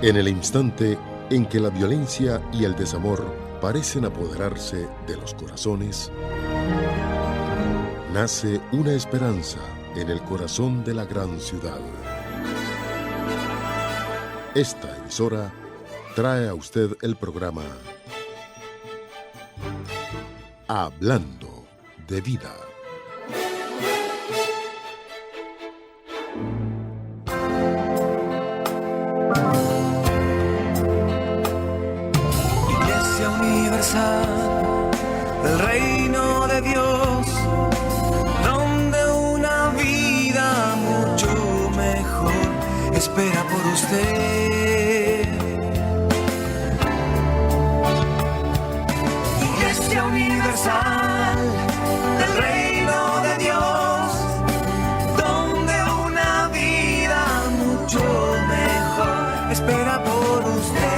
En el instante en que la violencia y el desamor parecen apoderarse de los corazones, nace una esperanza en el corazón de la gran ciudad. Esta emisora trae a usted el programa Hablando de Vida. Iglesia universal del reino de Dios, donde una vida mucho mejor espera por usted. Iglesia universal del reino de Dios, donde una vida mucho mejor espera por usted.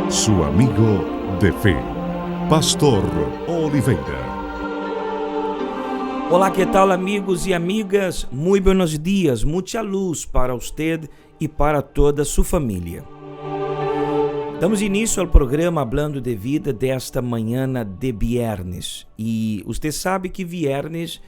Su amigo de fe, Pastor Oliveira. Olá, que tal, amigos e amigas? Muito buenos dias, muita luz para usted e para toda sua família. Damos início ao programa Hablando de Vida desta manhã de viernes. E você sabe que viernes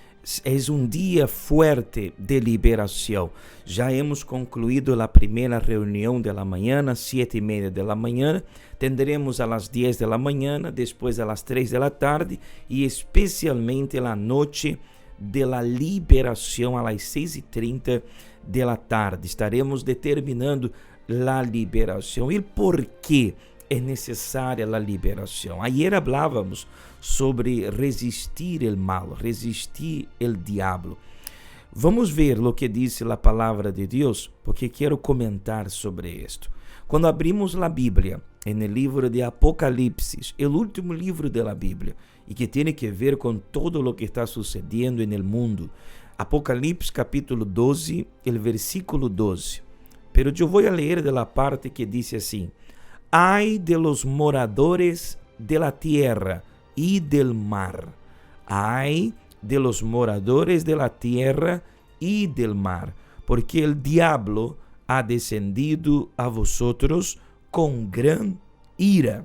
é dia fuerte de liberação. Já hemos concluído a primeira reunião da manhã, às 7:30 da manhã. Tendremos às 10 da manhã, depois às 3 da tarde e especialmente a noite da liberação às 6:30 da tarde. Estaremos determinando a liberação e por que é necessária a liberação. Ayer hablávamos sobre resistir o mal, resistir o diabo. Vamos ver o que diz a palavra de Deus, porque quero comentar sobre isto. Quando abrimos a Bíblia, no livro de Apocalipse, o último livro da Bíblia, e que tem que ver com todo o que está sucedendo no mundo, Apocalipse capítulo 12, o versículo 12. Pero eu vou ler de la parte que diz assim: Ai de los moradores de la tierra y del mar. Ay de los moradores de la tierra y del mar, porque el diablo ha descendido a vosotros con gran ira,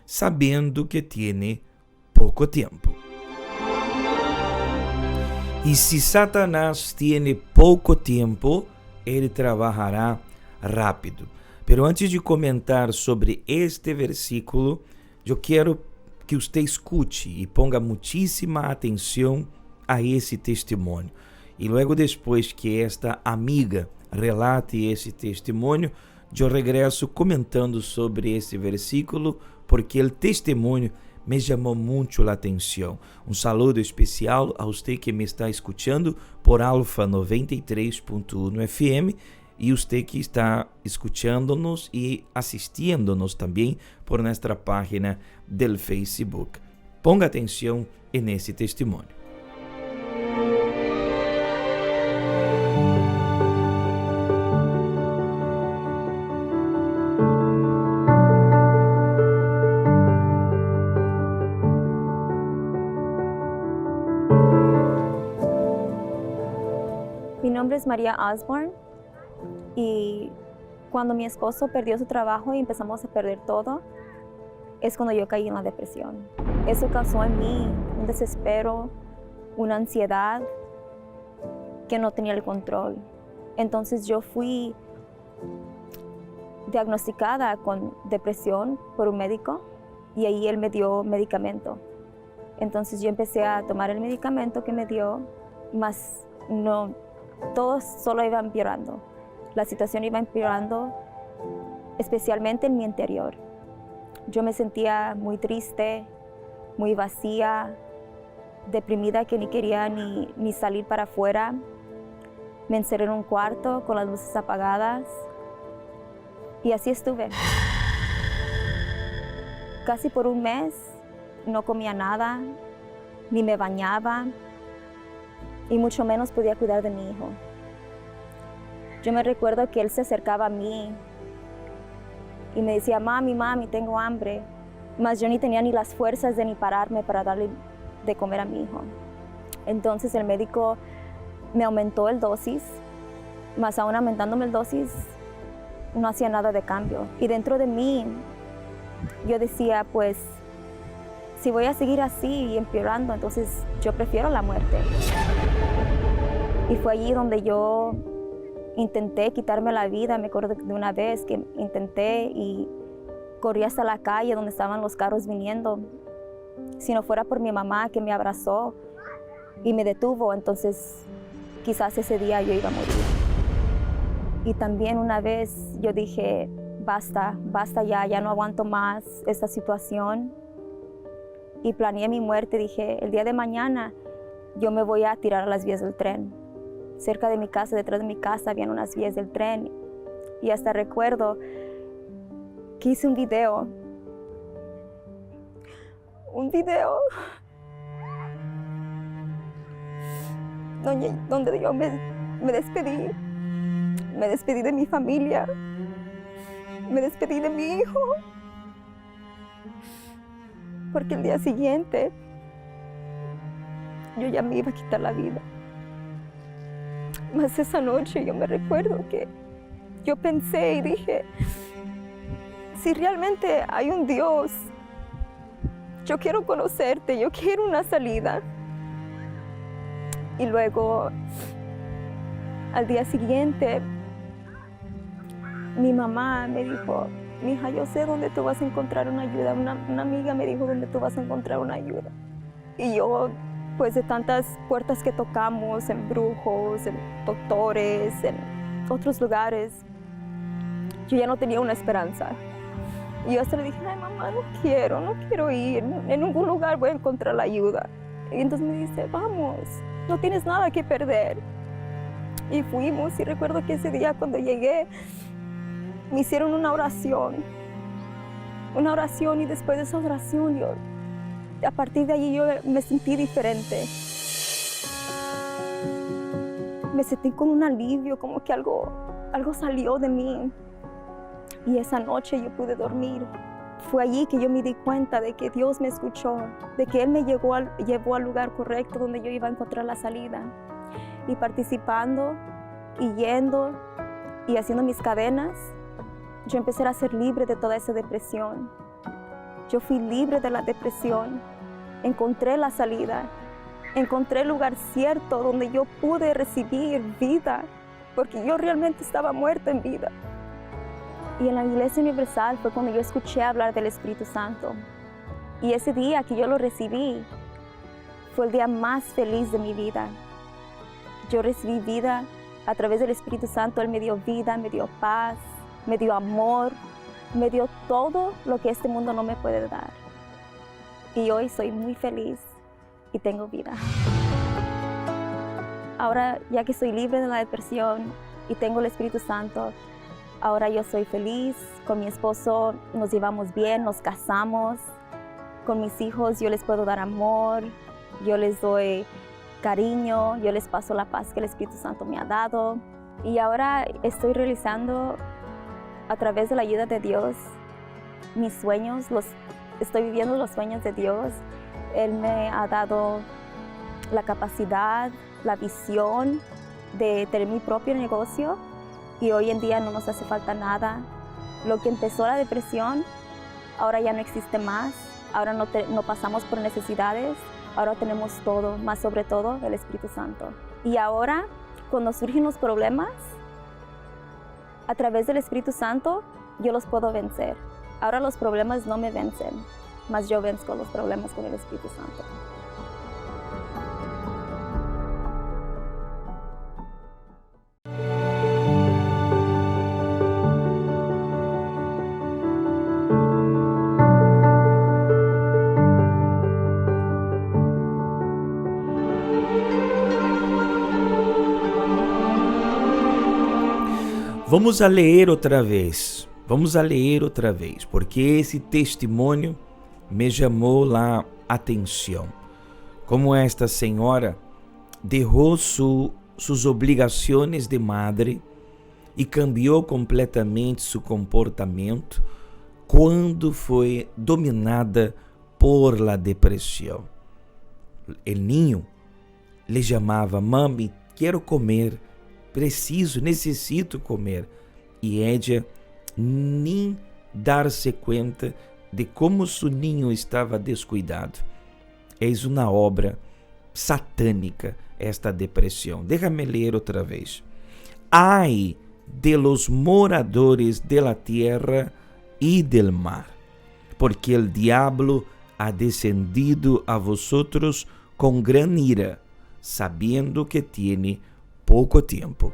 sabiendo que tiene poco tiempo. Y si Satanás tiene poco tiempo, ele trabalhará rápido. Pero antes de comentar sobre este versículo, eu quero que você escute e ponga muitíssima atenção a esse testemunho. E logo depois que esta amiga relate esse testemunho, eu regresso comentando sobre esse versículo, porque o testemunho me chamou muito a atenção. Um saludo especial a você que me está escutando por Alfa 93.1 FM e você que está escutando-nos e assistindo-nos também por nossa página do Facebook. Ponga atenção nesse testemunho. Mi nombre es María Osborne y cuando mi esposo perdió su trabajo y empezamos a perder todo, es cuando yo caí en la depresión. Eso causó en mí un desespero, una ansiedad que no tenía el control. Entonces yo fui diagnosticada con depresión por un médico y ahí él me dio medicamento. Entonces yo empecé a tomar el medicamento que me dio, mas no, todo solo iba empeorando. La situación iba empeorando, especialmente en mi interior. Yo me sentía muy triste, muy vacía, deprimida, que ni quería ni salir para afuera. Me encerré en un cuarto con las luces apagadas y así estuve. Casi por un mes no comía nada, ni me bañaba y mucho menos podía cuidar de mi hijo. Yo me recuerdo que él se acercaba a mí y me decía, mami, tengo hambre. Mas yo ni tenía ni las fuerzas de ni pararme para darle de comer a mi hijo. Entonces el médico me aumentó el dosis, mas aún aumentándome el dosis, no hacía nada de cambio. Y dentro de mí, yo decía, pues, si voy a seguir así y empeorando, entonces yo prefiero la muerte. Y fue allí donde yo intenté quitarme la vida. Me acuerdo de una vez que intenté y corrí hasta la calle donde estaban los carros viniendo. Si no fuera por mi mamá que me abrazó y me detuvo, entonces quizás ese día yo iba a morir. Y también una vez yo dije, basta ya no aguanto más esta situación. Y planeé mi muerte. Dije, el día de mañana yo me voy a tirar a las vías del tren. Cerca de mi casa, detrás de mi casa, habían unas vías del tren. Y hasta recuerdo que hice un video donde yo me despedí. Me despedí de mi familia, me despedí de mi hijo, porque el día siguiente yo ya me iba a quitar la vida. Mas esa noche yo me recuerdo que yo pensé y dije, si realmente hay un Dios, yo quiero conocerte, yo quiero una salida. Y luego, al día siguiente, mi mamá me dijo, mija, yo sé dónde tú vas a encontrar una ayuda. Una amiga me dijo dónde tú vas a encontrar una ayuda. Y yo, pues de tantas puertas que tocamos, en brujos, en doctores, en otros lugares, yo ya no tenía una esperanza. Y yo hasta le dije, ay mamá, no quiero ir. En ningún lugar voy a encontrar la ayuda. Y entonces me dice, vamos, no tienes nada que perder. Y fuimos, y recuerdo que ese día cuando llegué, me hicieron una oración y después de esa oración, a partir de allí yo me sentí diferente. Me sentí con un alivio, como que algo salió de mí. Y esa noche yo pude dormir. Fue allí que yo me di cuenta de que Dios me escuchó, de que Él me llevó al lugar correcto donde yo iba a encontrar la salida. Y participando, y yendo, y haciendo mis cadenas, yo empecé a ser libre de toda esa depresión. Yo fui libre de la depresión. Encontré la salida. Encontré el lugar cierto donde yo pude recibir vida, porque yo realmente estaba muerta en vida. Y en la Iglesia Universal fue cuando yo escuché hablar del Espíritu Santo. Y ese día que yo lo recibí, fue el día más feliz de mi vida. Yo recibí vida a través del Espíritu Santo. Él me dio vida, me dio paz, me dio amor, me dio todo lo que este mundo no me puede dar. Y hoy soy muy feliz y tengo vida. Ahora, ya que soy libre de la depresión y tengo el Espíritu Santo, ahora yo soy feliz. Con mi esposo nos llevamos bien, nos casamos. Con mis hijos yo les puedo dar amor, yo les doy cariño, yo les paso la paz que el Espíritu Santo me ha dado. Y ahora estoy realizando, a través de la ayuda de Dios, mis sueños, estoy viviendo los sueños de Dios. Él me ha dado la capacidad, la visión de tener mi propio negocio, y hoy en día no nos hace falta nada. Lo que empezó la depresión, ahora ya no existe más. Ahora no pasamos por necesidades, ahora tenemos todo, más sobre todo el Espíritu Santo. Y ahora, cuando surgen los problemas, a través del Espíritu Santo, yo los puedo vencer. Ahora los problemas no me vencen, mas yo venzo los problemas con el Espíritu Santo. Vamos a ler outra vez, porque esse testemunho me chamou la atenção. Como esta senhora dejó sus obrigações de madre e cambiou completamente seu comportamento quando foi dominada por la depressão. O ninho lhe chamava: mami, quero comer, necessito comer. E ella, nem dar-se conta de como seu ninho estava descuidado. É uma obra satânica esta depressão. Déjame ler outra vez. Ai de los moradores de la tierra y del mar, porque el diablo ha descendido a vosotros con gran ira, sabiendo que tiene pouco tempo.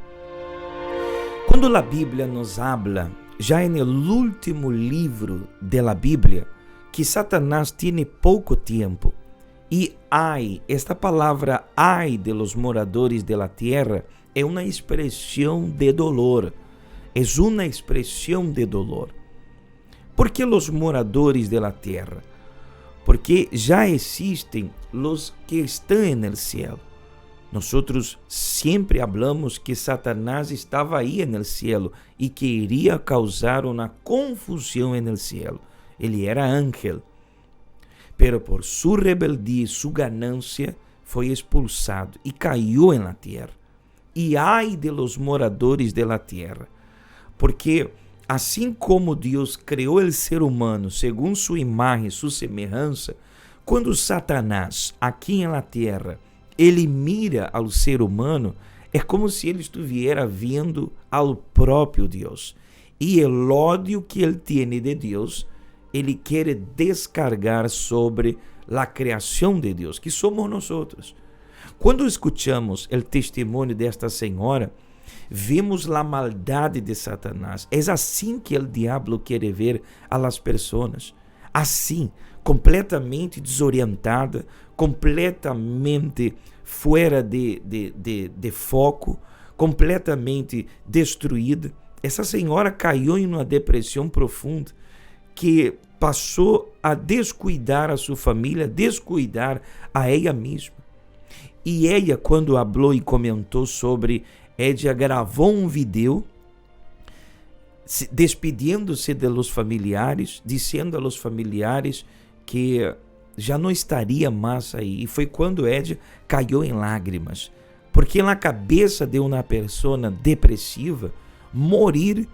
Quando a Bíblia nos habla, já en el último livro de la Bíblia, que Satanás tiene pouco tempo, e ai, esta palavra ai de los moradores de la tierra é uma expressão de dolor, é uma expressão de dolor. ¿Por que los moradores de la tierra? Porque já existem los que estão en el cielo. Nosotros sempre hablamos que Satanás estava aí en el cielo e que iria causar uma confusão en el cielo. Ele era ángel, pero por su rebeldia e su ganância foi expulsado e caiu en la tierra. E ai de los moradores de la tierra, porque assim como Deus criou o ser humano segundo sua imagem e sua semelhança, quando Satanás aqui en la tierra ele mira ao ser humano, é como se ele estivesse vendo ao próprio Deus. E o ódio que ele tem de Deus, ele quer descargar sobre a criação de Deus, que somos nós. Quando escutamos o testemunho desta senhora, vemos a maldade de Satanás. É assim que o diabo quer ver a las pessoas. Assim, completamente desorientada, completamente fora de foco, completamente destruída. Essa senhora caiu em uma depressão profunda que passou a descuidar a sua família, descuidar a ela mesma. E ela, quando falou e comentou sobre, ela gravou um vídeo despedindo-se dos familiares, dizendo aos familiares que já não estaria mais aí. E foi quando ela caiu em lágrimas, porque na cabeça de uma pessoa depressiva, morir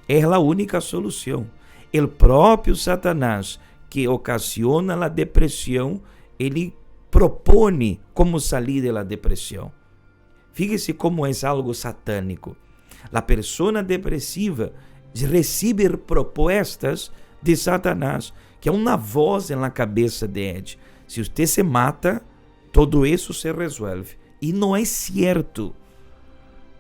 é a única solução. O próprio Satanás, que ocasiona a depressão, ele propõe como sair da depressão. Fíjese como é algo satânico. A pessoa depressiva recebe propostas de Satanás, que é uma voz na cabeça de Ed. Se você se mata, tudo isso se resolve. E não é certo.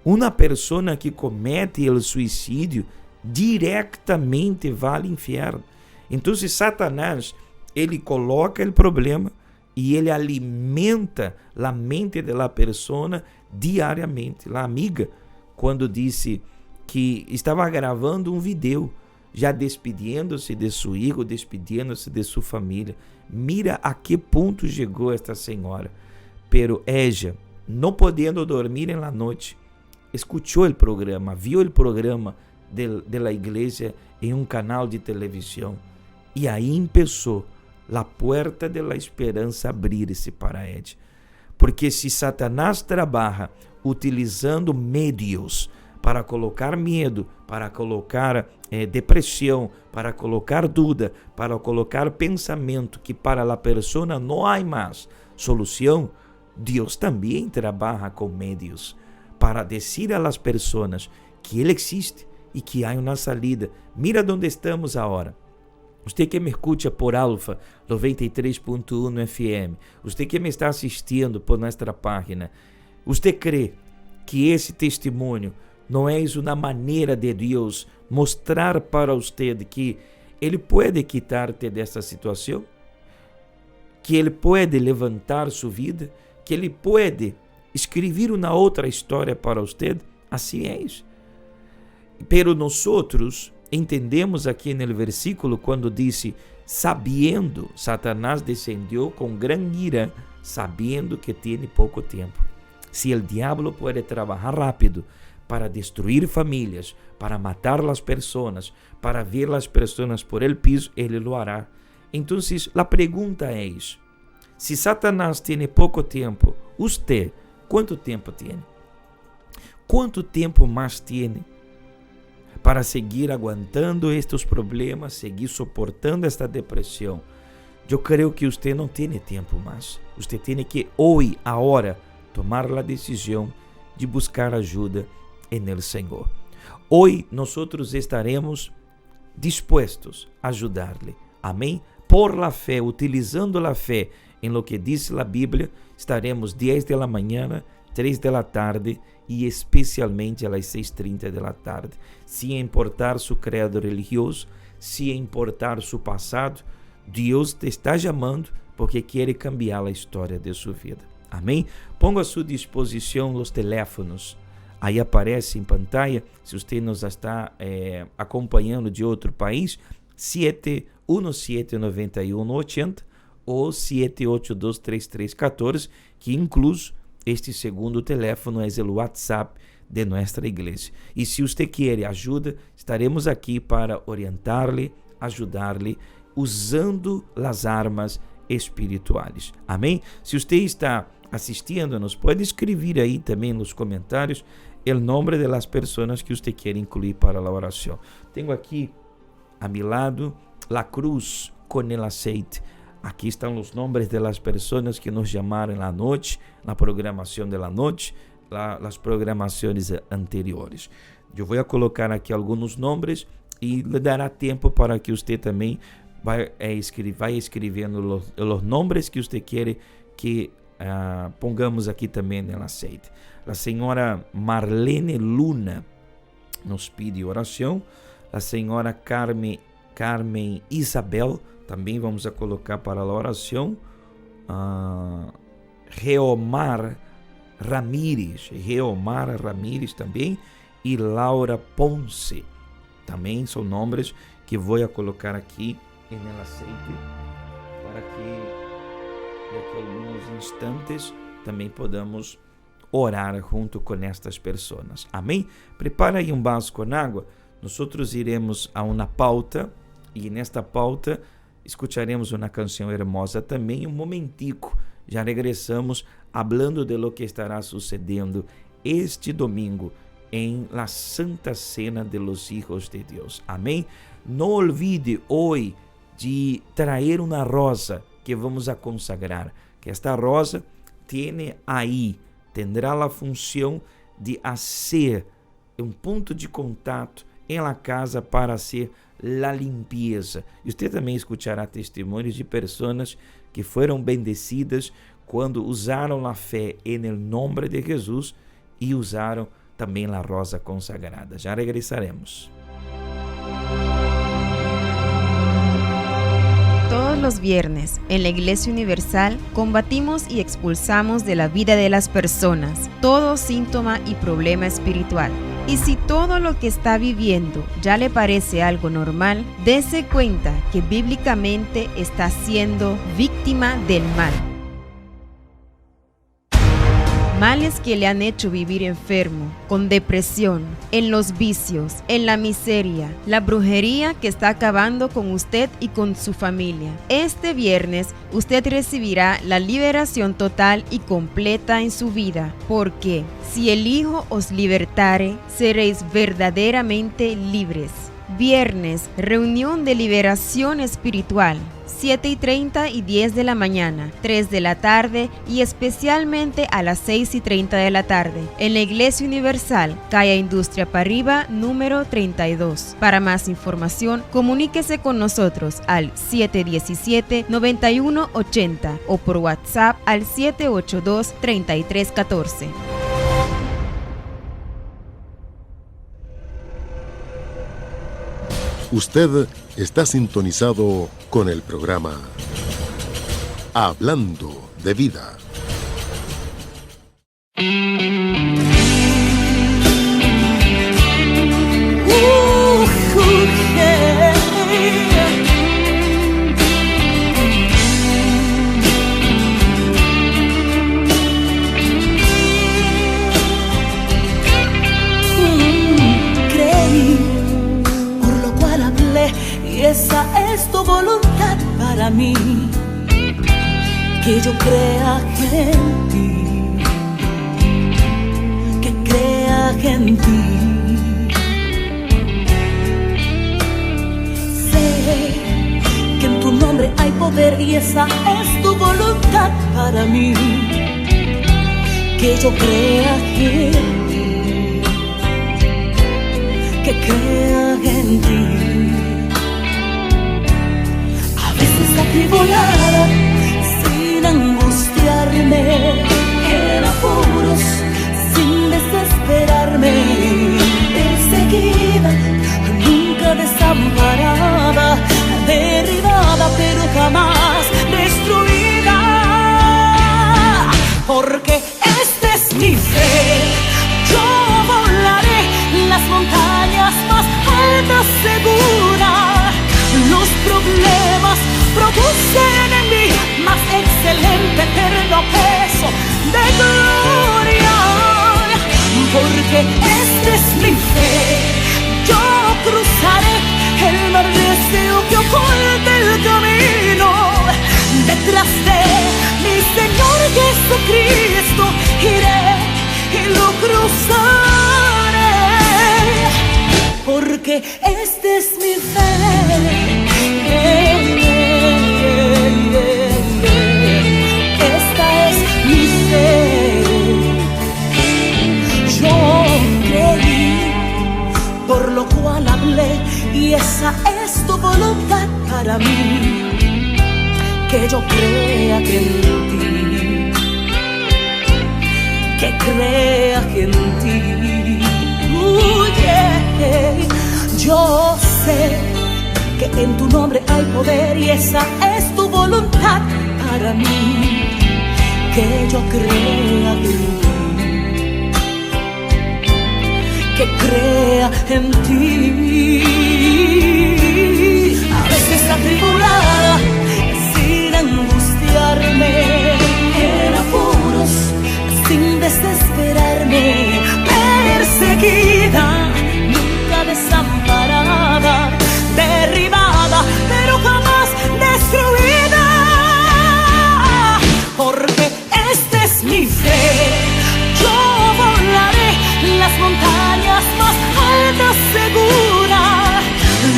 Uma pessoa que comete o suicídio diretamente vai ao inferno. Então, Satanás, ele coloca o problema e ele alimenta a mente da pessoa diariamente. A amiga, quando disse que estava gravando um vídeo, já despedindo-se de seu filho, despedindo-se de sua família. Mira a que ponto chegou esta senhora. Pero ella, não podendo dormir na noite, escutou o programa, viu o programa de la igreja em um canal de televisão. E aí começou a porta de la esperança abrir-se para ela. Porque se Satanás trabalha utilizando meios para colocar medo, para colocar depressão, para colocar dúvida, para colocar pensamento que para a pessoa não há mais solução, Deus também trabalha com meios para dizer a las pessoas que Ele existe e que há uma salida. Mira onde estamos agora. Você que me escuta por Alfa 93.1 FM, você que me está assistindo por nossa página, você crê que esse testemunho não é uma maneira de Deus mostrar para você que Ele pode quitar-te dessa situação? Que Ele pode levantar sua vida? Que Ele pode escrever uma outra história para você? Assim é isso. Pero nós entendemos aqui no versículo quando disse, sabendo, Satanás descendeu com grande ira, sabendo que tem pouco tempo. Se o diabo pode trabalhar rápido para destruir famílias, para matar as pessoas, para ver as pessoas por el piso, ele lo hará. Então, a pergunta é: se Satanás tem pouco tempo, você, quanto tempo tem? Quanto tempo mais tem para seguir aguantando estes problemas, seguir suportando esta depressão? Eu creio que você não tem tempo mais. Você tem que hoje, agora, tomar a decisão de buscar ajuda no Senhor. Hoje nós estaremos dispostos a ajudar-lhe. Amém? Por la fé, utilizando a fé em lo que diz a Bíblia, estaremos 10 da manhã, 3 da tarde e especialmente às 6:30 da tarde. Sem importar seu credo religioso, sem importar seu passado, Deus te está chamando porque quer cambiar a história de sua vida. Amém? Ponga à sua disposição os teléfonos. Aí aparece em pantalla, se você nos está acompanhando de outro país, 717-9180 ou 782-3314, que incluso este segundo telefone é o WhatsApp de nossa igreja. E se você quer ajuda, estaremos aqui para orientar-lhe, ajudar-lhe, usando as armas espirituais. Amém? Se você está assistindo-nos, pode escrever aí também nos comentários o nome das pessoas que você quer incluir para a oração. Tenho aqui a meu lado a cruz com el aceite. Aqui estão os nomes das pessoas que nos chamaram na noite, na programação da noite, as programações anteriores. Eu vou colocar aqui alguns nomes e lhe dará tempo para que você também vai escrevendo os nomes que você quer que pongamos aqui também no aceite. A senhora Marlene Luna nos pede oração. A senhora Carmen Isabel também vamos a colocar para a oração. Reomar Ramírez também, e Laura Ponce também são nomes que vou a colocar aqui no aceite para que daqui a alguns instantes também podamos orar junto com estas pessoas. Amém? Prepara aí vaso com água. Nós iremos a uma pauta e nesta pauta escutaremos uma canção hermosa também. Momentico, já regressamos hablando de lo que estará sucedendo este domingo em la Santa Cena de los Hijos de Deus. Amém? Não olvide hoje de trazer uma rosa que vamos a consagrar, que esta rosa tendrá a função de ser um ponto de contato em la casa para hacer la limpieza. E você também escutará testemunhos de pessoas que foram bendecidas quando usaram a fé no nome de Jesus e usaram também a rosa consagrada. Já regressaremos. Todos los viernes, en la Iglesia Universal, combatimos y expulsamos de la vida de las personas todo síntoma y problema espiritual. Y si todo lo que está viviendo ya le parece algo normal, dése cuenta que bíblicamente está siendo víctima del mal. Males que le han hecho vivir enfermo, con depresión, en los vicios, en la miseria, la brujería que está acabando con usted y con su familia. Este viernes usted recibirá la liberación total y completa en su vida, porque si el Hijo os libertare, seréis verdaderamente libres. Viernes, reunión de liberación espiritual. 7:30 y 10 de la mañana, 3 de la tarde y especialmente a las 6:30 de la tarde en la Iglesia Universal, calle Industria Parriba, número 32. Para más información, comuníquese con nosotros al 717-9180 o por WhatsApp al 782-3314. Usted está sintonizado con el programa Hablando de Vida. y esa es tu voluntad para mí, que yo crea en ti, que crea en ti. Sé que en tu nombre hay poder y esa es tu voluntad para mí, que yo crea en ti, que crea en ti. A veces atribulada, sin angustiarme, en apuros, sin desesperarme, perseguida, nunca desamparada, derribada pero jamás destruida, porque esta es mi fe. Yo volaré las montañas más altas segura. Los problemas producen en mí más excelente eterno peso de gloria, porque esta es mi fe. Yo cruzaré el mar recio que oculta el camino, detrás de mi Señor Jesucristo iré y lo cruzaré, porque esta es mi fe. Esta es mi fe. Yo creí, por lo cual hablé, y esa es tu voluntad para mí, que yo crea en ti, que crea en ti. Yeah. Yo sé que en tu nombre hay poder y esa es tu voluntad para mí, que yo crea en ti, que crea en ti. A veces atribulada, sin angustiarme, en apuros, sin desesperarme, perseguida, nunca desamparada, derribada, pero jamás destruida, porque esta es mi fe. Yo volaré las montañas más altas segura.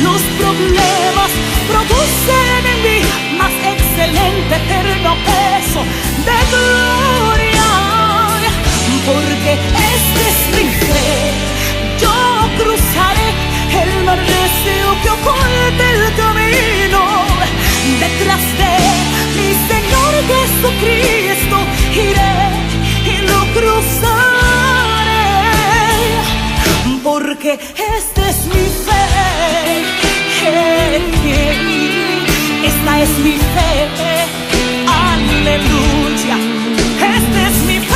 Los problemas producen en mí más excelente eterno peso de gloria, porque esta es mi fe. Yo cruzaré el mar recio que oculta el camino, detrás de mi Señor Jesucristo iré y lo cruzaré, porque esta es mi fe. Esta es mi fe. Aleluya. Esta es mi fe.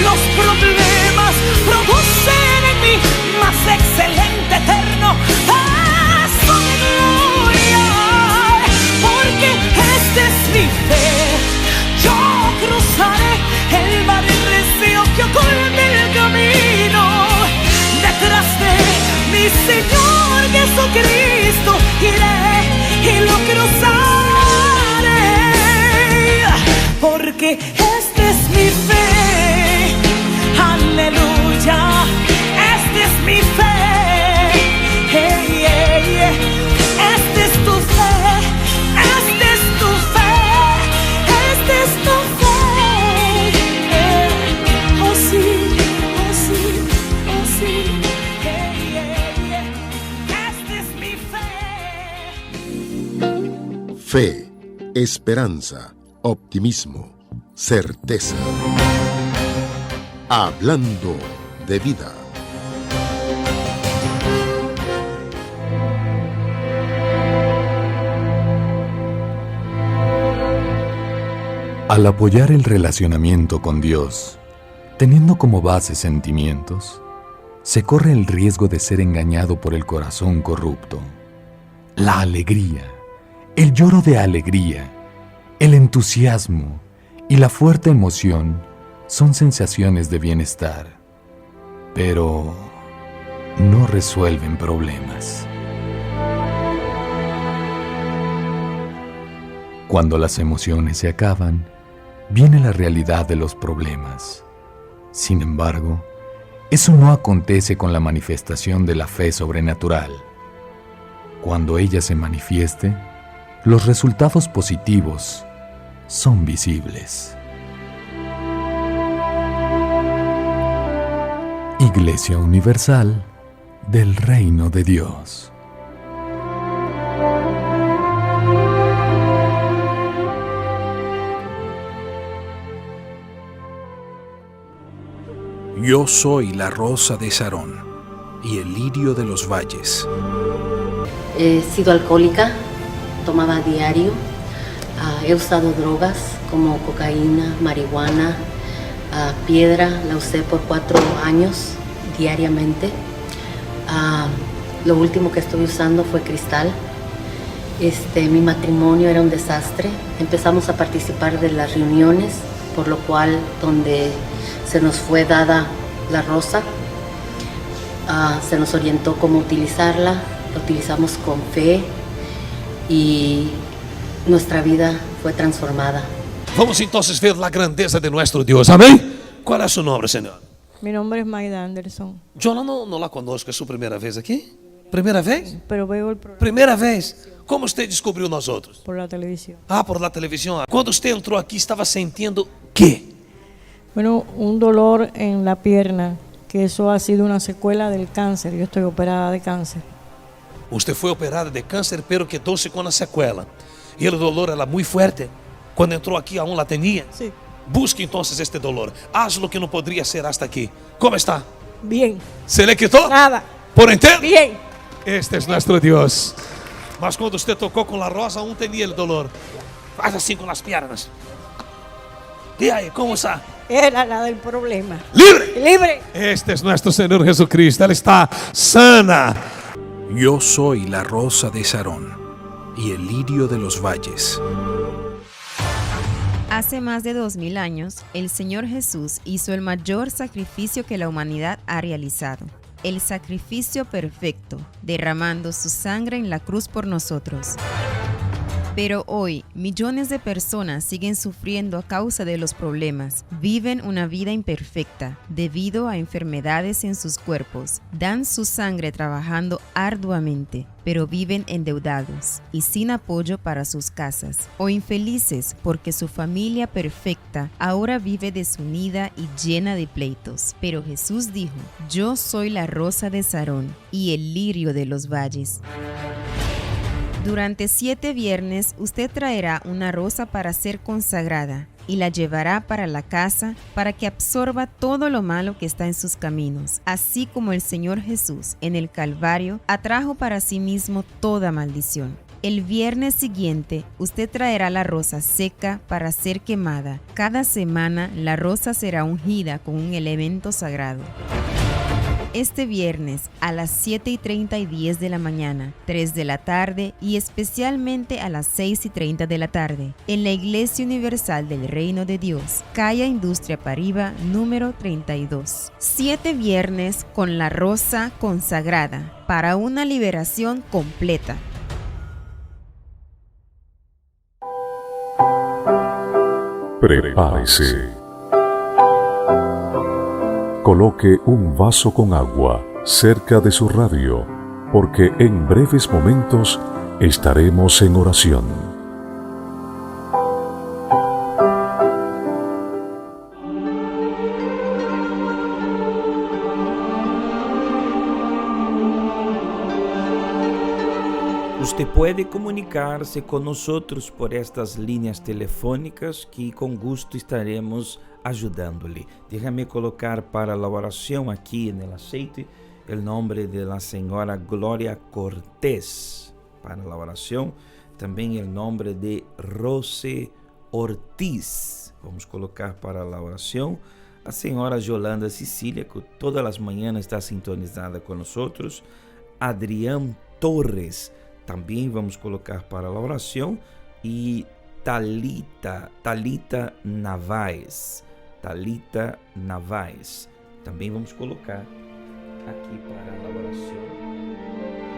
Los problemas producen en mí más excelente eterno paso de gloria, porque esta es mi fe. Yo cruzaré el mar recio que oculta el camino, detrás de mi Señor Jesucristo iré y lo cruzaré, porque esta es mi fe. Aleluya, esta es mi fe. Hey, hey, hey. Esta es tu fe, esta es tu fe, esta es tu fe. Oh sí, oh sí, oh sí. Hey, hey, hey. Esta es mi fe. Fe, esperanza, optimismo, certeza. Hablando de vida. Al apoyar el relacionamiento con Dios, teniendo como base sentimientos, se corre el riesgo de ser engañado por el corazón corrupto. La alegría, El lloro de alegría, el entusiasmo y la fuerte emoción son sensaciones de bienestar, pero no resuelven problemas. Cuando las emociones se acaban, viene la realidad de los problemas. Sin embargo, eso no acontece con la manifestación de la fe sobrenatural. Cuando ella se manifieste, los resultados positivos son visibles. Iglesia Universal del Reino de Dios. Yo soy la rosa de Sarón y el lirio de los valles. He sido alcohólica, tomaba diario, he usado drogas como cocaína, marihuana, piedra, la usé por 4 años diariamente. Lo último que estoy usando fue cristal. Mi matrimonio era un desastre. Empezamos a participar de las reuniones, por lo cual donde se nos fue dada la rosa, se nos orientó cómo utilizarla, la utilizamos con fe y nuestra vida fue transformada. Vamos entonces ver la grandeza de nuestro Dios. Amén. ¿Cuál es su nombre, Señor? Mi nombre es Maida Anderson. Yo no la conozco, ¿es su primera vez aquí? ¿Primera vez? Pero veo el programa. Primera vez. ¿Cómo usted descubrió nosotros? Por la televisión. Por la televisión. Cuando usted entró aquí, ¿estaba sintiendo qué? Bueno, un dolor en la pierna, que eso ha sido una secuela del cáncer. Yo estoy operada de cáncer. Usted fue operada de cáncer, pero quedó-se con la secuela. Y el dolor era muy fuerte. Cuando entró aquí, aún la tenía. Sí. Busque entonces este dolor. Haz lo que no podría hacer hasta aquí. ¿Cómo está? Bien. ¿Se le quitó? Nada. ¿Por entero? Bien. Este es nuestro Dios. Mas cuando usted tocó con la rosa, aún tenía el dolor. Haz así con las piernas. ¿Y ahí? ¿Cómo está? Era la del problema. ¡Libre! ¡Libre! Este es nuestro Señor Jesucristo. Él está sana. Yo soy la rosa de Sarón y el lirio de los valles. Hace más de 2000 años, el Señor Jesús hizo el mayor sacrificio que la humanidad ha realizado. El sacrificio perfecto, derramando su sangre en la cruz por nosotros. Pero hoy, millones de personas siguen sufriendo a causa de los problemas. Viven una vida imperfecta debido a enfermedades en sus cuerpos. Dan su sangre trabajando arduamente, pero viven endeudados y sin apoyo para sus casas. O infelices porque su familia perfecta ahora vive desunida y llena de pleitos. Pero Jesús dijo: yo soy la rosa de Sarón y el lirio de los valles. Durante 7 viernes usted traerá una rosa para ser consagrada y la llevará para la casa para que absorba todo lo malo que está en sus caminos, así como el Señor Jesús en el Calvario atrajo para sí mismo toda maldición. El viernes siguiente, usted traerá la rosa seca para ser quemada. Cada semana la rosa será ungida con un elemento sagrado. Este viernes a las 7:30 y 10 de la mañana, 3 de la tarde y especialmente a las 6:30 de la tarde, en la Iglesia Universal del Reino de Dios, calle Industria Pariba, número 32. 7 viernes con la rosa consagrada para una liberación completa. Prepárese. Coloque un vaso con agua cerca de su radio, porque en breves momentos estaremos en oración. Usted puede comunicarse con nosotros por estas líneas telefónicas que con gusto estaremos ayudándole. Déjame colocar para la oración aquí en el aceite el nombre de la señora Gloria Cortés. Para la oración también el nombre de Rose Ortiz. Vamos colocar para la oración a señora Yolanda Cecilia, que todas las mañanas está sintonizada con nosotros. Adrián Torres também vamos colocar para a oração, e Talita Navaes, também vamos colocar aqui para a oração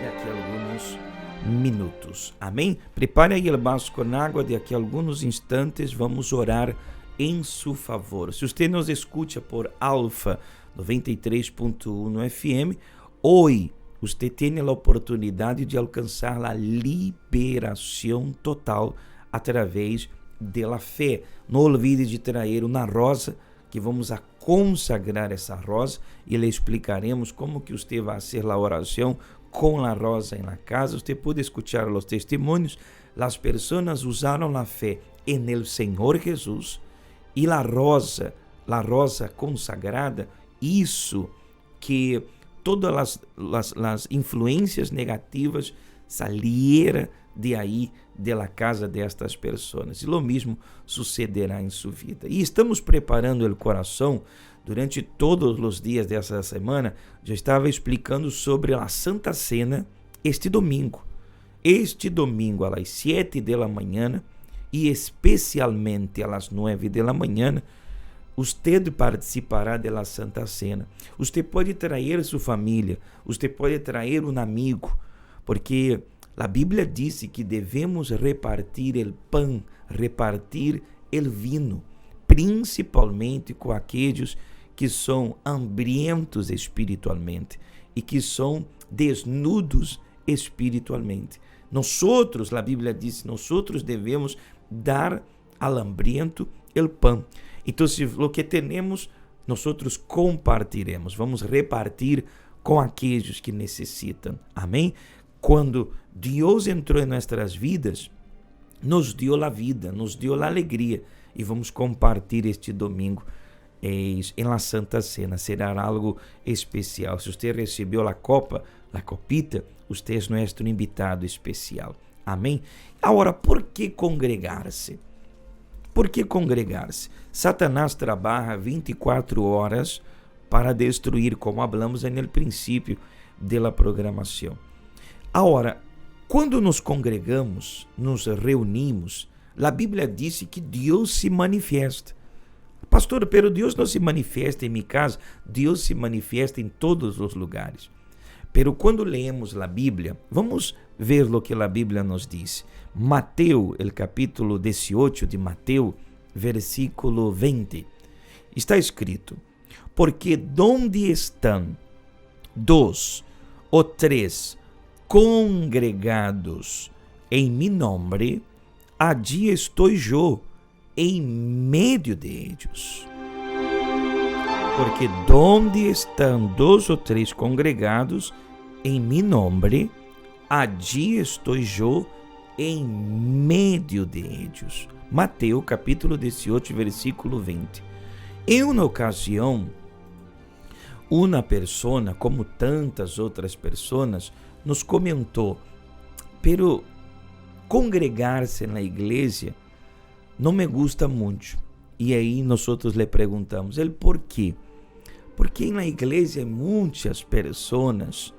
daqui a alguns minutos. Amém? Prepare aí o vaso com água, daqui a alguns instantes vamos orar em seu favor. Se você nos escuta por Alfa 93.1 FM, hoje você tem a oportunidade de alcançar a liberação total através da fé. Não olvide de trazer uma rosa, que vamos a consagrar essa rosa e lhe explicaremos como que você vai fazer a oração com a rosa na casa. Você pode escuchar os testemunhos. As pessoas usaram a fé en el Senhor Jesus e a rosa consagrada, isso que todas as influências negativas salieram de aí, da casa destas pessoas. E o mesmo sucederá em sua vida. E estamos preparando o coração durante todos os dias dessa semana. Já estava explicando sobre a Santa Cena este domingo. Este domingo, às 7 da manhã e especialmente às 9 da manhã, você participará da Santa Cena. Você pode trazer sua família, você pode trazer um amigo, porque a Bíblia diz que devemos repartir o pão, repartir o vinho, principalmente com aqueles que são hambrientos espiritualmente e que são desnudos espiritualmente. Nosotros, a Bíblia diz, nosotros devemos dar al hambriento el pão. Então, o que temos, nosotros compartiremos. Vamos repartir com aqueles que necessitam. Amém? Quando Deus entrou em nossas vidas, nos deu a vida, nos deu a alegria, e vamos compartilhar este domingo em la Santa Cena. Será algo especial. Se você recebeu a copita, você é nosso invitado especial. Amém? Agora, por que congregar-se? Por que congregar-se? Satanás trabalha 24 horas para destruir, como hablamos no princípio da programação. Agora, quando nos congregamos, nos reunimos, a Bíblia diz que Deus se manifesta. Pastor, pero Deus não se manifesta em minha casa, Deus se manifesta em todos os lugares. Pero quando leemos a Bíblia, vamos ver o que a Bíblia nos diz. Mateus, o capítulo 18 de Mateus, versículo 20. Está escrito: porque donde estão 2 ou 3 congregados em mi nombre, allí estou eu em meio de ellos. Porque donde estão 2 ou 3 congregados em mi nombre, allí estou eu em meio de ellos. Mateus capítulo 18, versículo 20. Em uma ocasião, uma pessoa, como tantas outras pessoas, nos comentou: pero congregar-se na igreja não me gusta muito. E aí nós lhe perguntamos el por quê. Porque na igreja há muitas pessoas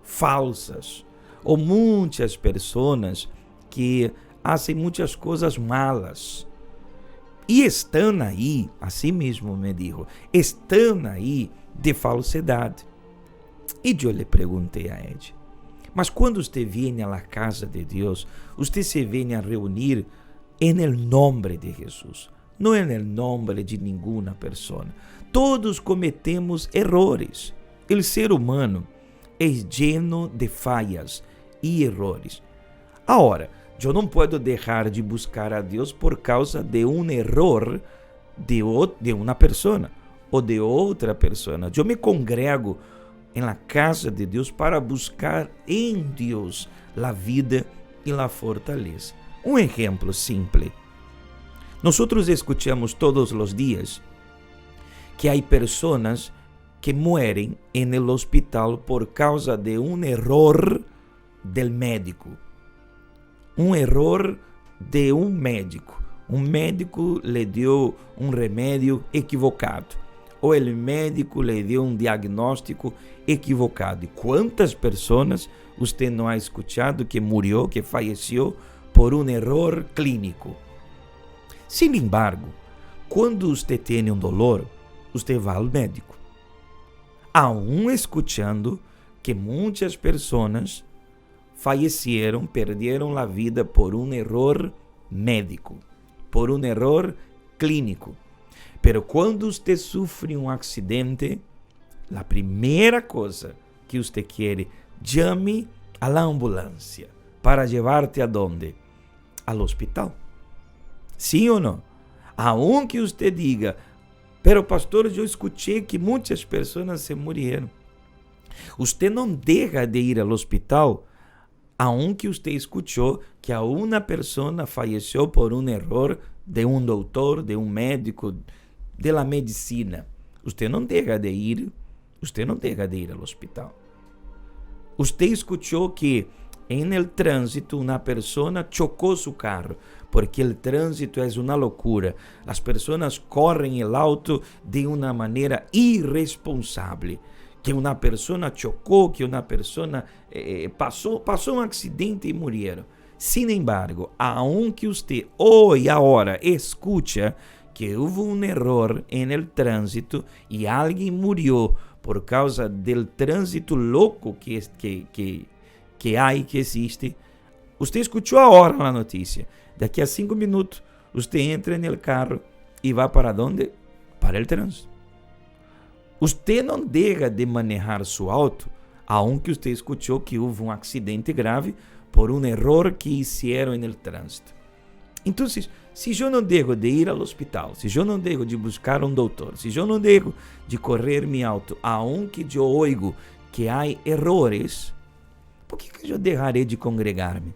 falsas, ou muitas pessoas que fazem muitas coisas malas. E estão aí, assim mesmo me dijo, estão aí de falsidade. E eu lhe perguntei a ele: mas quando você vem à casa de Deus, você se vem a reunir en el nombre de Jesus, não en el nombre de nenhuma pessoa. Todos cometemos errores. O ser humano é lleno de falhas e errores. Agora, eu não posso deixar de buscar a Deus por causa de um erro de uma pessoa ou de outra pessoa. Eu me congrego na casa de Deus para buscar em Deus a vida e a fortaleza. Um exemplo simples. Nós escutamos todos os dias que há pessoas que mueren en el hospital por causa de un error del médico. Un error de un médico. Un médico le dio un remédio equivocado. ou o médico lhe deu um diagnóstico equivocado. E quantas pessoas você não ha escuchado que morreu, que faleceu por um erro clínico? Sin embargo, quando você tem um dolor, você vai ao médico. Aún escuchando que muitas pessoas faleceram, perderam a vida por um erro médico, por um erro clínico. Pero quando você sofre um acidente, a primeira coisa que você quer, chame a la ambulância para llevarte a donde? Al hospital. Sim ou não? Aunque você diga, pero pastor, eu escutei que muitas pessoas se morreram. Você não deixa de ir ao hospital, aunque você escutou que a uma pessoa faleceu por um erro de um doutor, de um médico, de la medicina. Você não deixa de ir ao hospital. Você escutou que em el trânsito uma pessoa chocou seu carro, porque o trânsito é uma loucura. As pessoas correm el auto de uma maneira irresponsável. Que uma pessoa chocou, que uma pessoa passou um acidente e morreram. Sin embargo, aunque você hoje, agora, escucha que houve um erro en el trânsito e alguém morreu por causa del trânsito louco que existe, você escutou agora a notícia. Daqui a 5 minutos, você entra no carro e vai para onde? Para o trânsito. Você não deixa de manejar seu auto, aunque você escutou que houve um acidente grave por um erro que fizeram no trânsito. Então, se eu não deixo de ir ao hospital, se eu não deixo de buscar um doutor, se eu não deixo de correr meu auto, aunque eu oigo que há errores, por que eu deixarei de congregar-me?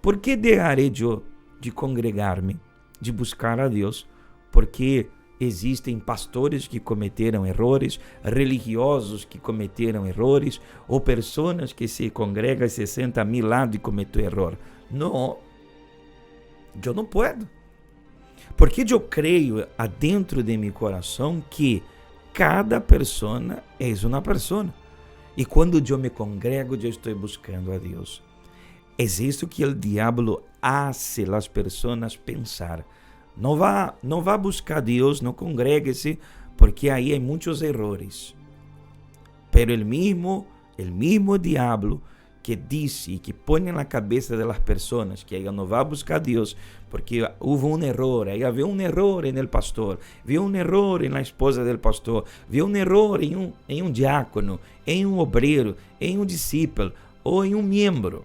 Por que deixarei eu de congregar-me, de buscar a Deus? Porque existem pastores que cometeram erros, religiosos que cometeram erros, ou pessoas que se congregam e se sentam a meu lado e cometem erro. Não, eu não posso. Porque eu creio adentro de meu coração que cada pessoa é uma pessoa. E quando eu me congrego, eu estou buscando a Deus. É isso que o diabo hace as pessoas pensar. Não vá buscar a Deus, não congregue-se, porque aí há muitos erros. Pero el mismo diabo que disse e que põe na cabeça das pessoas que ela não vai buscar a Deus, porque houve um erro, aí havia um erro no pastor, viu um erro na esposa do pastor, viu um erro em um diácono, em um obreiro, em um discípulo ou em um membro.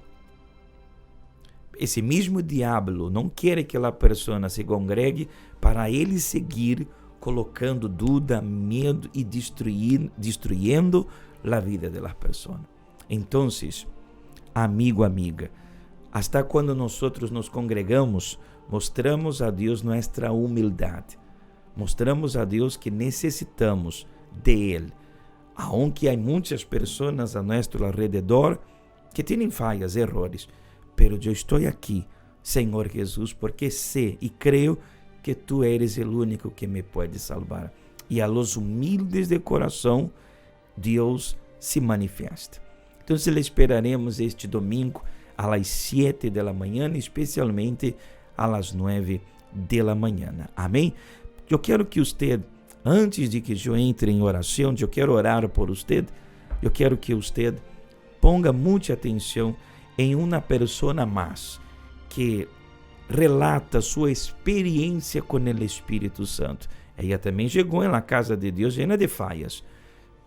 Esse mesmo diabo não quer que a pessoa se congregue para ele seguir colocando dúvida, medo e destruindo a vida das pessoas. Então, amigo, amiga, hasta quando nós nos congregamos, mostramos a Deus nossa humildade. Mostramos a Deus que necessitamos de Ele. Aunque há muitas pessoas a nosso alrededor que têm falhas, erros, pero eu estou aqui, Senhor Jesus, porque sei e creio que Tu eres o único que me pode salvar. E a los humildes de coração, Deus se manifesta. Então, le esperaremos este domingo a las 7 de la manhã, especialmente a las 9 de la manhã. Amém? Eu quero que você, antes de que eu entre em oração, eu quero orar por você, eu quero que você ponga muita atenção em uma pessoa mais que relata sua experiência com o Espírito Santo. Ela também chegou na casa de Deus llena de falhas,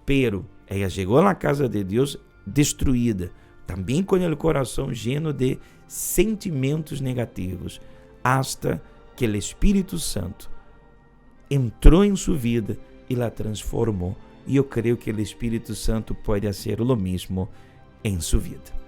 pero ela chegou na casa de Deus destruída, também com o coração lleno de sentimentos negativos, hasta que o Espírito Santo entrou em sua vida e la transformou. E eu creio que o Espírito Santo pode fazer o mesmo em sua vida.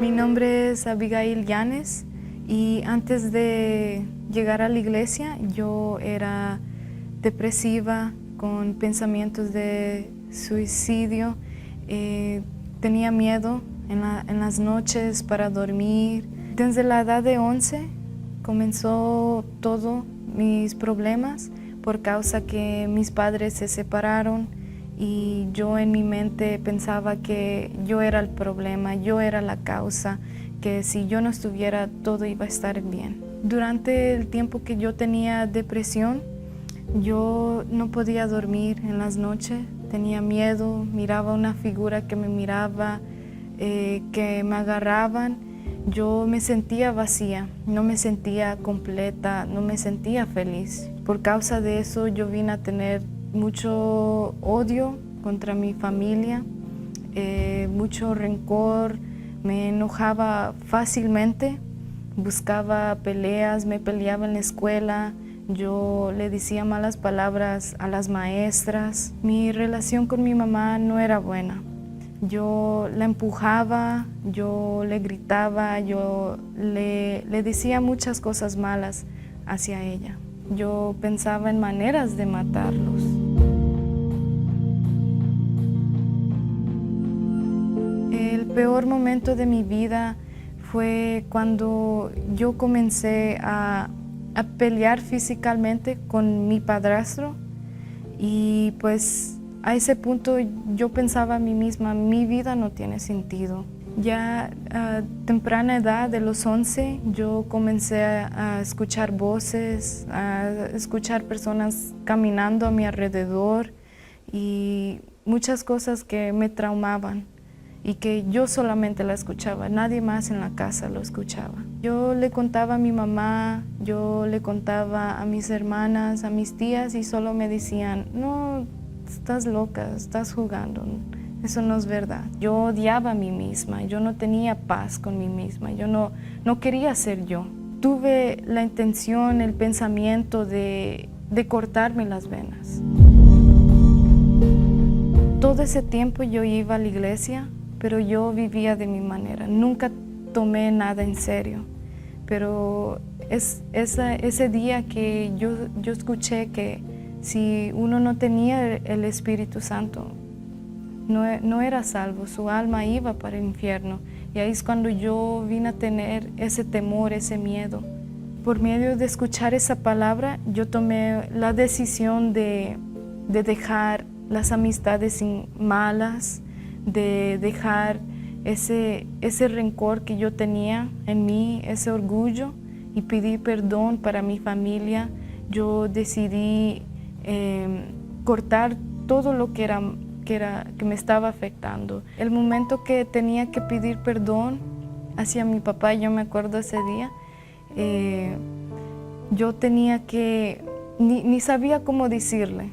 Mi nombre es Abigail Llanes y antes de llegar a la iglesia yo era depresiva con pensamientos de suicidio. tenía miedo en las noches para dormir. Desde la edad de 11 comenzó todo mis problemas por causa que mis padres se separaron y yo en mi mente pensaba que yo era el problema, yo era la causa, que si yo no estuviera todo iba a estar bien. Durante el tiempo que yo tenía depresión, yo no podía dormir en las noches, tenía miedo, miraba una figura que me miraba, que me agarraban. Yo me sentía vacía, no me sentía completa, no me sentía feliz. Por causa de eso yo vine a tener mucho odio contra mi familia, mucho rencor, me enojaba fácilmente, buscaba peleas, me peleaba en la escuela, yo le decía malas palabras a las maestras. Mi relación con mi mamá no era buena. Yo la empujaba, yo le gritaba, yo le decía muchas cosas malas hacia ella. Yo pensaba en maneras de matarlos. El peor momento de mi vida fue cuando yo comencé a pelear físicamente con mi padrastro y pues a ese punto yo pensaba a mí misma, mi vida no tiene sentido. Ya a temprana edad, de los 11, yo comencé a escuchar voces, a escuchar personas caminando a mi alrededor y muchas cosas que me traumaban y que yo solamente la escuchaba, nadie más en la casa lo escuchaba. Yo le contaba a mi mamá, yo le contaba a mis hermanas, a mis tías y solo me decían, no, estás loca, estás jugando, eso no es verdad. Yo odiaba a mí misma, yo no tenía paz con mí misma, yo no quería ser yo. Tuve la intención, el pensamiento de cortarme las venas. Todo ese tiempo yo iba a la iglesia, pero yo vivía de mi manera, nunca tomé nada en serio. Pero ese día que yo escuché que si uno no tenía el Espíritu Santo, no era salvo, su alma iba para el infierno. Y ahí es cuando yo vine a tener ese temor, ese miedo. Por medio de escuchar esa palabra, yo tomé la decisión de dejar las amistades malas, de dejar ese rencor que yo tenía en mí, ese orgullo, y pedí perdón para mi familia. Yo decidí cortar todo lo que me estaba afectando. El momento que tenía que pedir perdón hacia mi papá, yo me acuerdo ese día, yo tenía que, ni sabía cómo decirle,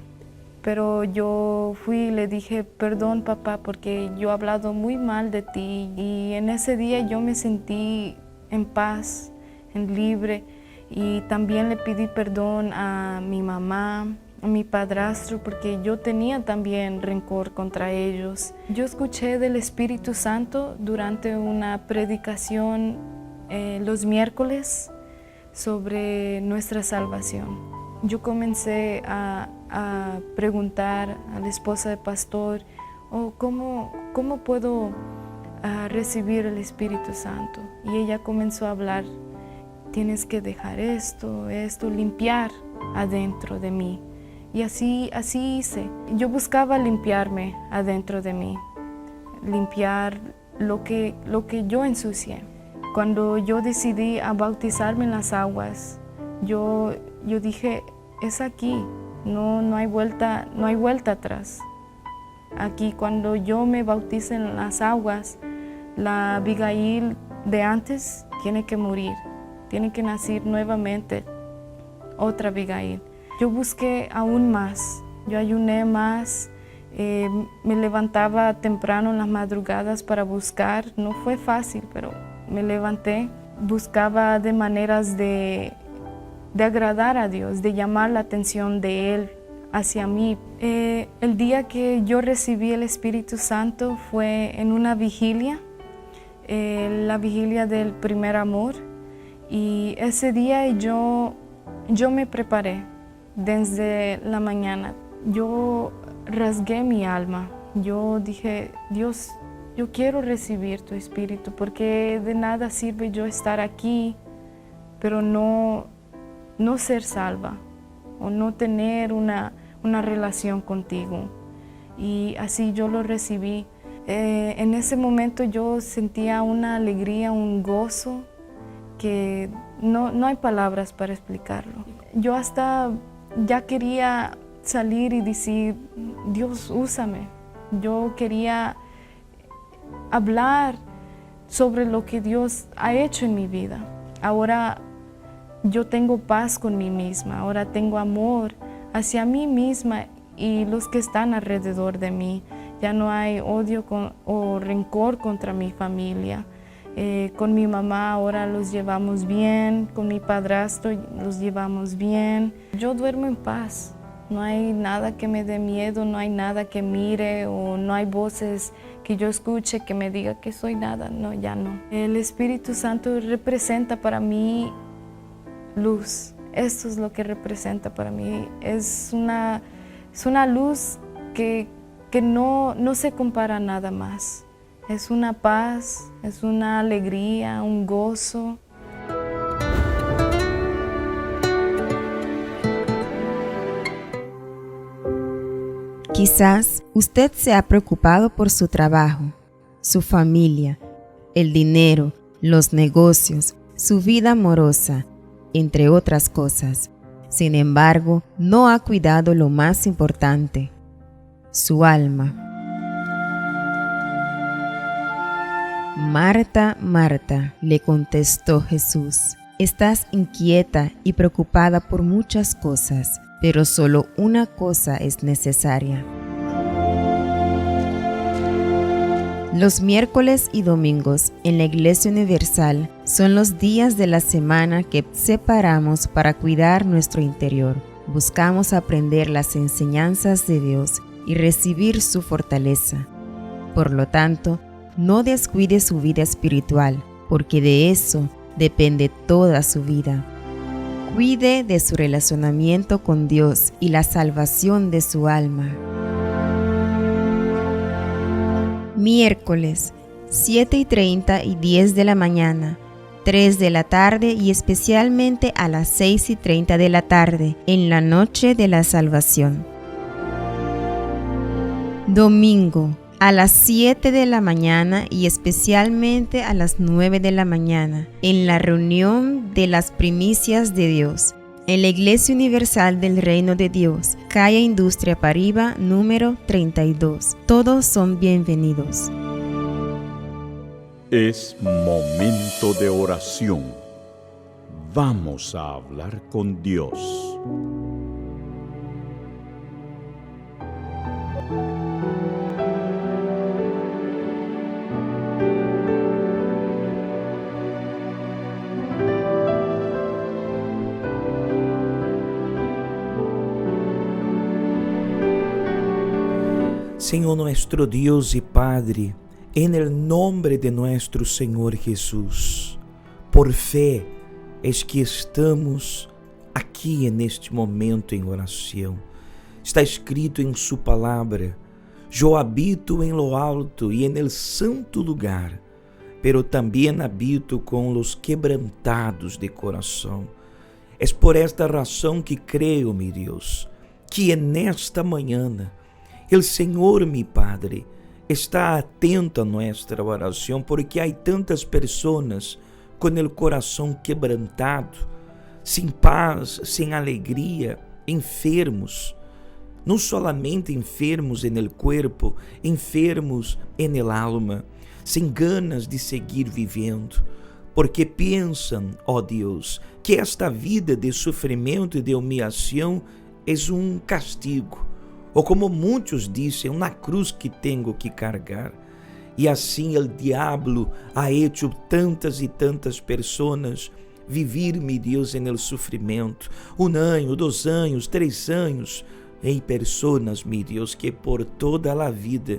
pero yo fui y le dije, perdón papá, porque yo he hablado muy mal de ti, y en ese día yo me sentí en paz, en libre, y también le pedí perdón a mi mamá, a mi padrastro, porque yo tenía también rencor contra ellos. Yo escuché del Espíritu Santo durante una predicación los miércoles sobre nuestra salvación. Yo comencé a preguntar a la esposa del pastor, ¿cómo puedo recibir el Espíritu Santo? Y ella comenzó a hablar, tienes que dejar esto, limpiar adentro de mí. Y así hice. Yo buscaba limpiarme adentro de mí, limpiar lo que yo ensucié. Cuando yo decidí a bautizarme en las aguas, yo dije, es aquí, no hay vuelta atrás. Aquí cuando yo me bautice en las aguas, la Abigail de antes tiene que morir, tiene que nacer nuevamente otra Abigail. Yo busqué aún más, yo ayuné más, me levantaba temprano en las madrugadas para buscar. No fue fácil, pero me levanté, buscaba de maneras de agradar a Dios, de llamar la atención de Él hacia mí. El día que yo recibí el Espíritu Santo fue en una vigilia, la vigilia del primer amor, y ese día yo me preparé desde la mañana. Yo rasgué mi alma, yo dije, Dios, yo quiero recibir tu Espíritu, porque de nada sirve yo estar aquí, pero no ser salva o no tener una relación contigo. Y así yo lo recibí. En ese momento yo sentía una alegría, un gozo que no hay palabras para explicarlo. Yo hasta ya quería salir y decir, Dios, úsame. Yo quería hablar sobre lo que Dios ha hecho en mi vida. Ahora yo tengo paz con mí misma, ahora tengo amor hacia mí misma y los que están alrededor de mí. Ya no hay odio o rencor contra mi familia. Con mi mamá ahora los llevamos bien, con mi padrastro los llevamos bien. Yo duermo en paz. No hay nada que me dé miedo, no hay nada que mire o no hay voces que yo escuche que me diga que soy nada. No, ya no. El Espíritu Santo representa para mí luz. Esto es lo que representa para mí. Es una luz que no se compara a nada más. Es una paz, es una alegría, un gozo. Quizás usted se ha preocupado por su trabajo, su familia, el dinero, los negocios, su vida amorosa, entre otras cosas. Sin embargo, no ha cuidado lo más importante, su alma. Marta, Marta, le contestó Jesús, estás inquieta y preocupada por muchas cosas, pero solo una cosa es necesaria. Los miércoles y domingos en la Iglesia Universal son los días de la semana que separamos para cuidar nuestro interior. Buscamos aprender las enseñanzas de Dios y recibir su fortaleza. Por lo tanto, no descuide su vida espiritual, porque de eso depende toda su vida. Cuide de su relacionamiento con Dios y la salvación de su alma. Miércoles, 7:30 y 10 de la mañana, 3 de la tarde y especialmente a las 6:30 de la tarde, en la noche de la salvación. Domingo, a las 7 de la mañana y especialmente a las 9 de la mañana, en la reunión de las primicias de Dios, en la Iglesia Universal del Reino de Dios, calle Industria Pariba, número 32. Todos son bienvenidos. Es momento de oración. Vamos a hablar con Dios. Señor nuestro Dios y Padre, en el nombre de nuestro Señor Jesús, por fe es que estamos aqui neste momento em oração. Está escrito em sua palavra: eu habito em lo alto e en el santo lugar, pero também habito com los quebrantados de coração. Es por esta razão que creio, meu Deus, que nesta manhã o Senhor, meu Padre, está atento a nossa oração, porque há tantas pessoas com o coração quebrantado, sem paz, sem alegria, enfermos, não solamente enfermos en el cuerpo, enfermos en el alma, sem ganas de seguir vivendo, porque pensam, ó Deus, que esta vida de sofrimento e de humilhação é castigo, ou como muitos dizem, uma cruz que tenho que carregar. E assim o diabo ha hecho tantas e tantas pessoas vivir, meu Deus, en el sofrimento, 1 ano, 2 anos, 3 anos, em pessoas, meu Deus, que por toda a vida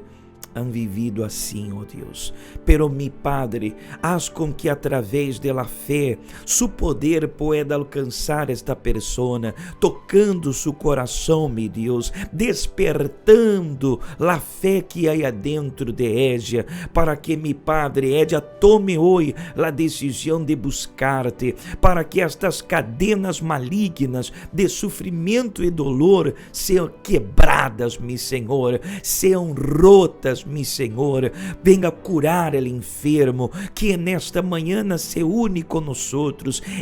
han vivido assim, oh Deus. Pero mi Padre, haz com que através da fé, su poder pueda alcançar esta persona, tocando su coração, mi Deus, despertando la fé que há dentro de ella, para que mi Padre, ella tome hoje la decisão de buscar-te, para que estas cadenas malignas de sofrimento e dolor sejam quebradas, mi Senhor, sejam rotas, mi Senhor. Venga curar el enfermo que nesta manhã se une com nós.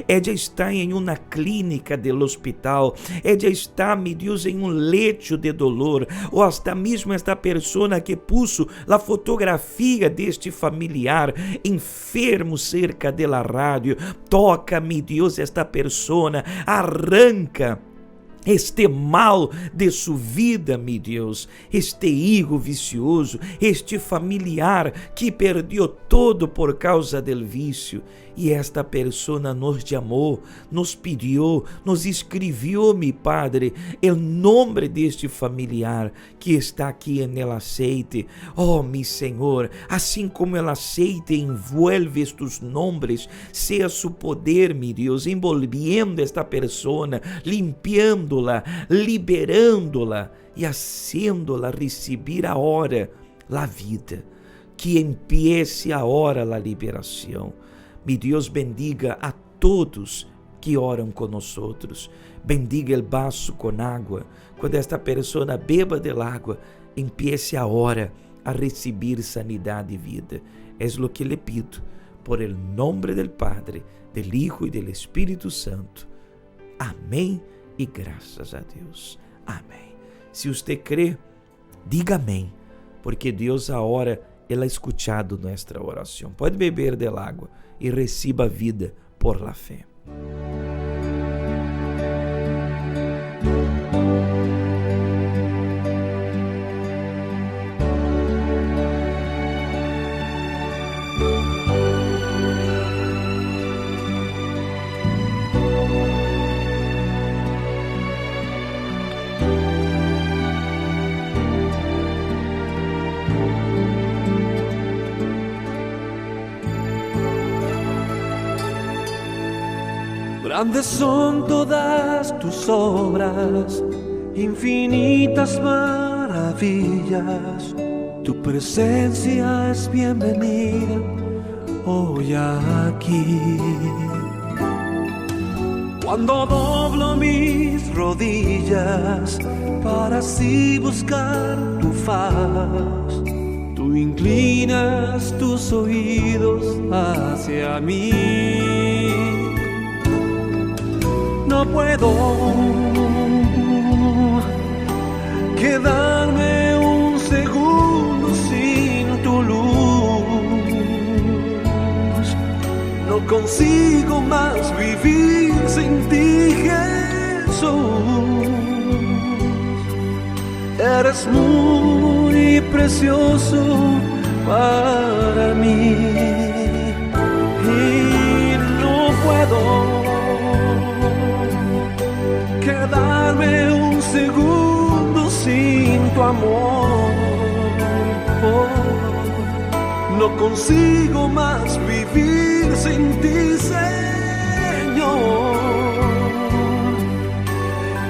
Ella está em uma clínica do hospital, ella está, mi Deus, em lecho de dolor, ou hasta mesmo esta pessoa que puso a fotografia deste familiar enfermo cerca de la rádio. Toca, mi Deus, esta pessoa, arranca este mal de sua vida, meu Deus, este hijo vicioso, este familiar que perdeu todo por causa del vício. E esta persona nos chamou, nos pediu, nos escreveu, meu Padre, o nome deste familiar que está aqui no aceite. Oh, meu Senhor, assim como o aceite envolve estes nomes, seja su poder, meu Deus, envolvendo esta persona, limpiando-la, liberando-la e haciendo-la receber a hora, a vida. Que empiece a hora a liberação. Mi Deus bendiga a todos que oram conosco. Bendiga o vaso com água. Quando esta pessoa beba del água, empiece a hora a receber sanidade e vida. É o que lhe pido, por el nome del Padre, del Hijo e del Espírito Santo. Amém e graças a Deus. Amém. Se você crê, diga amém, porque Deus agora Ele ha escuchado nossa oração. Pode beber del água e receba a vida por la fé. Grandes son todas tus obras, infinitas maravillas. Tu presencia es bienvenida hoy aquí. Cuando doblo mis rodillas para así buscar tu faz, tú inclinas tus oídos hacia mí. No puedo quedarme un segundo sin tu luz. No consigo más vivir sin ti, Jesús. Eres muy precioso para mí y no puedo quedarme un segundo sin tu amor. No consigo más vivir sin ti, Señor.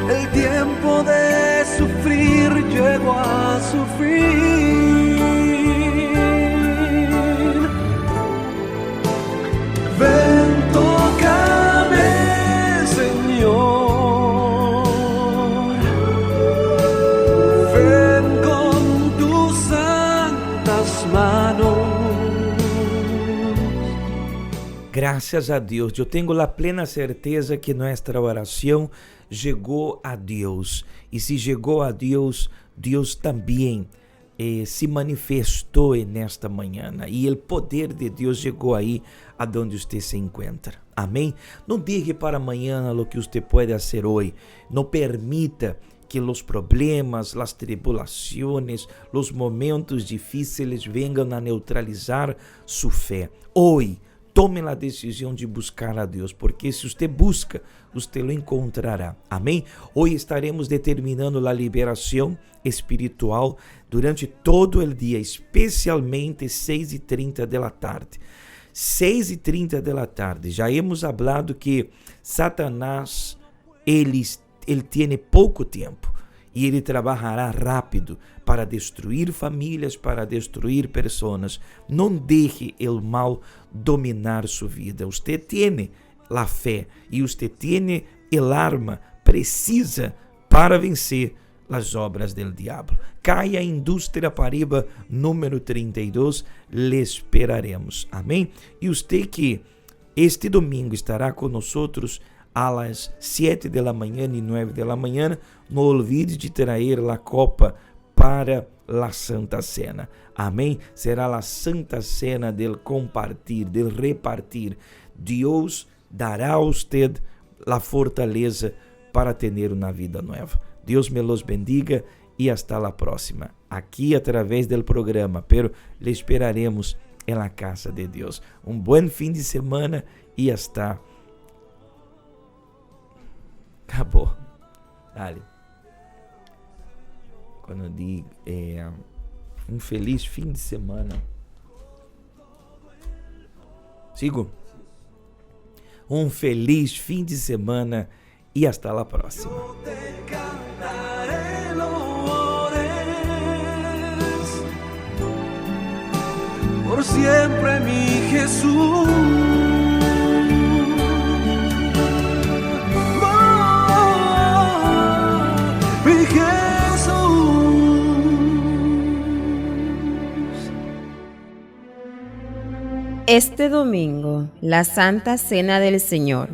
El tiempo de sufrir llegó a su fin. Ven, tócame, Señor. Graças a Deus, eu tenho a plena certeza que nossa oração chegou a Deus. E se chegou a Deus, Deus também se manifestou nesta manhã. E o poder de Deus chegou aí aonde você se encontra. Amém? Não diga para amanhã o que você pode fazer hoje. Não permita que os problemas, as tribulações, os momentos difíceis venham a neutralizar sua fé. Hoje, tome a decisão de buscar a Deus, porque se você busca, você o encontrará. Amém? Hoje estaremos determinando a liberação espiritual durante todo o dia, especialmente 6:30 da tarde. 6:30 da tarde. Já hemos hablado que Satanás, ele tem pouco tempo e ele trabalhará rápido para destruir famílias, para destruir pessoas. Não deixe o mal dominar sua vida. Você tem a fé e você tem a arma precisa para vencer as obras do diabo. Caia Indústria Paraíba, número 32, lhe esperaremos. Amém? E você que este domingo estará conosco às 7 da manhã e 9 da manhã, não olvide de trazer a copa para a Santa Cena. Amém? Será a Santa Cena del compartir, del repartir. Deus dará a você a fortaleza para ter uma vida nova. Deus me los bendiga e hasta la próxima. Aqui através do programa, pero le esperaremos en la casa de Deus. Buen fim de semana e hasta. Acabou. Dale. Quando eu digo feliz fim de semana. Sigo? Feliz fim de semana e hasta la próxima. Por siempre, mi Jesús. Mi Jesús. Este domingo, la Santa Cena del Señor.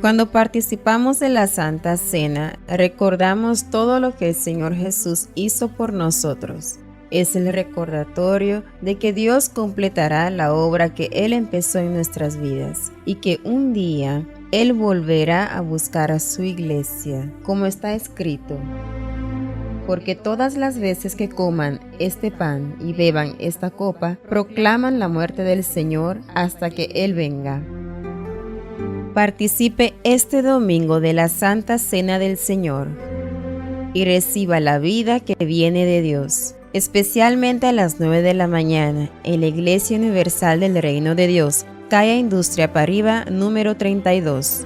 Cuando participamos de la Santa Cena, recordamos todo lo que el Señor Jesús hizo por nosotros. Es el recordatorio de que Dios completará la obra que Él empezó en nuestras vidas y que un día Él volverá a buscar a su iglesia, como está escrito. Porque todas las veces que coman este pan y beban esta copa, proclaman la muerte del Señor hasta que Él venga. Participe este domingo de la Santa Cena del Señor y reciba la vida que viene de Dios, especialmente a las 9 de la mañana en la Iglesia Universal del Reino de Dios, calle Industria Paraíba, número 32.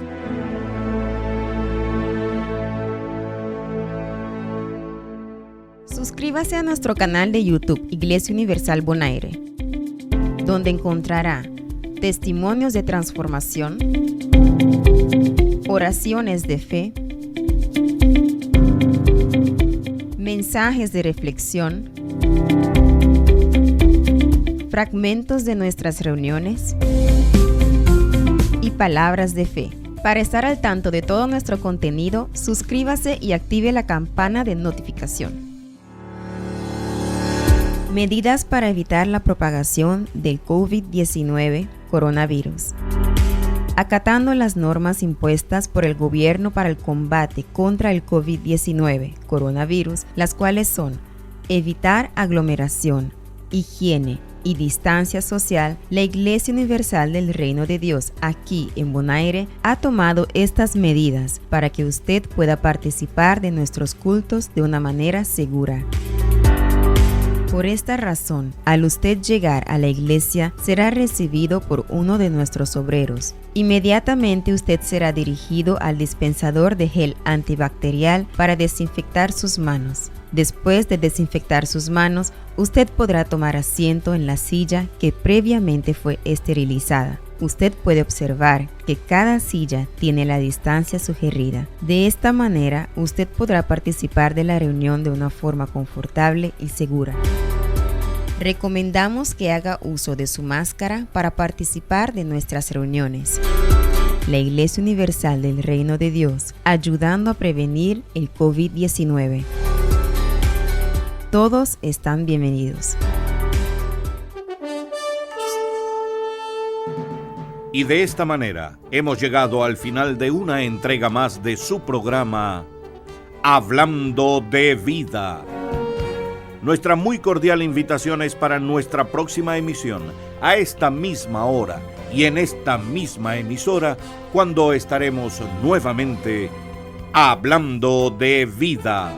Suscríbase a nuestro canal de YouTube Iglesia Universal Bonaire, donde encontrará testimonios de transformación, oraciones de fe, mensajes de reflexión, fragmentos de nuestras reuniones y palabras de fe. Para estar al tanto de todo nuestro contenido, suscríbase y active la campana de notificación. Medidas para evitar la propagación del COVID-19 coronavirus. Acatando las normas impuestas por el gobierno para el combate contra el COVID-19 coronavirus, las cuales son evitar aglomeración, higiene y distancia social, la Iglesia Universal del Reino de Dios aquí en Bonaire ha tomado estas medidas para que usted pueda participar de nuestros cultos de una manera segura. Por esta razón, al usted llegar a la iglesia, será recibido por uno de nuestros obreros. Inmediatamente usted será dirigido al dispensador de gel antibacterial para desinfectar sus manos. Después de desinfectar sus manos, usted podrá tomar asiento en la silla que previamente fue esterilizada. Usted puede observar que cada silla tiene la distancia sugerida. De esta manera, usted podrá participar de la reunión de una forma confortable y segura. Recomendamos que haga uso de su máscara para participar de nuestras reuniones. La Iglesia Universal del Reino de Dios, ayudando a prevenir el COVID-19. Todos están bienvenidos. Y de esta manera hemos llegado al final de una entrega más de su programa Hablando de Vida. Nuestra muy cordial invitación es para nuestra próxima emisión, a esta misma hora, y en esta misma emisora cuando estaremos nuevamente hablando de vida.